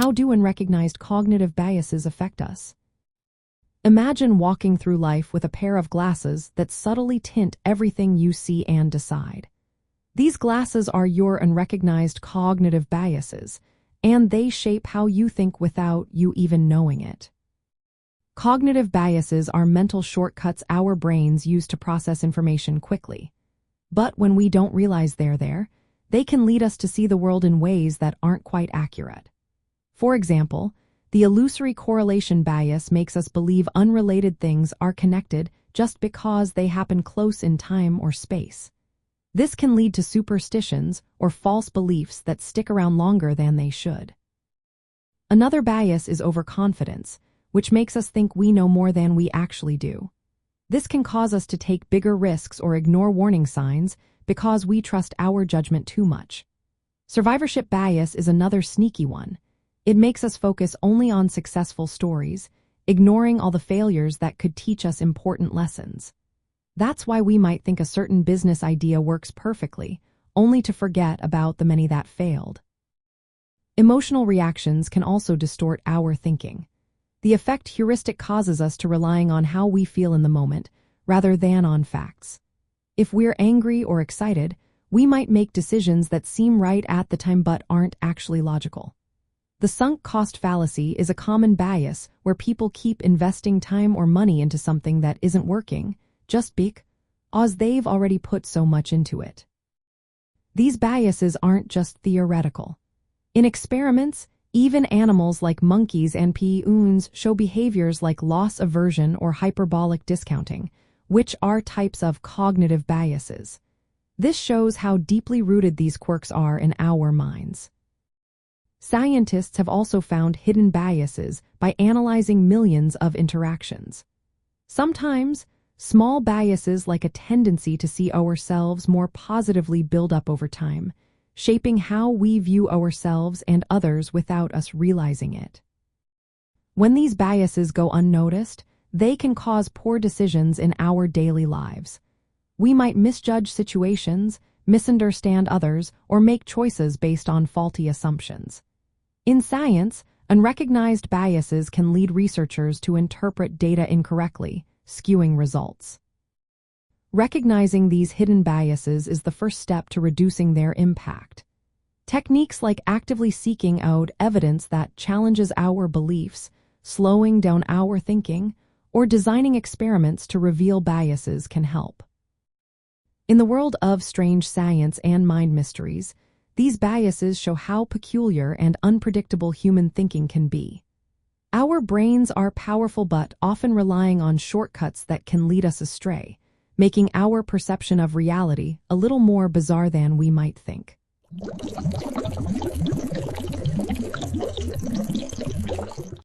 How do unrecognized cognitive biases affect us? Imagine walking through life with a pair of glasses that subtly tint everything you see and decide. These glasses are your unrecognized cognitive biases, and they shape how you think without you even knowing it. Cognitive biases are mental shortcuts our brains use to process information quickly. But when we don't realize they're there, they can lead us to see the world in ways that aren't quite accurate. For example, the illusory correlation bias makes us believe unrelated things are connected just because they happen close in time or space. This can lead to superstitions or false beliefs that stick around longer than they should. Another bias is overconfidence, which makes us think we know more than we actually do. This can cause us to take bigger risks or ignore warning signs because we trust our judgment too much. Survivorship bias is another sneaky one. It makes us focus only on successful stories, ignoring all the failures that could teach us important lessons. That's why we might think a certain business idea works perfectly, only to forget about the many that failed. Emotional reactions can also distort our thinking. The effect heuristic causes us to relying on how we feel in the moment, rather than on facts. If we're angry or excited, we might make decisions that seem right at the time but aren't actually logical. The sunk cost fallacy is a common bias where people keep investing time or money into something that isn't working, just because they've already put so much into it. These biases aren't just theoretical. In experiments, even animals like monkeys and peons show behaviors like loss aversion or hyperbolic discounting, which are types of cognitive biases. This shows how deeply rooted these quirks are in our minds. Scientists have also found hidden biases by analyzing millions of interactions. Sometimes, small biases like a tendency to see ourselves more positively build up over time, shaping how we view ourselves and others without us realizing it. When these biases go unnoticed, they can cause poor decisions in our daily lives. We might misjudge situations, misunderstand others, or make choices based on faulty assumptions. In science, unrecognized biases can lead researchers to interpret data incorrectly, skewing results. Recognizing these hidden biases is the first step to reducing their impact. Techniques like actively seeking out evidence that challenges our beliefs, slowing down our thinking, or designing experiments to reveal biases can help. In the world of strange science and mind mysteries, these biases show how peculiar and unpredictable human thinking can be. Our brains are powerful but often relying on shortcuts that can lead us astray, making our perception of reality a little more bizarre than we might think.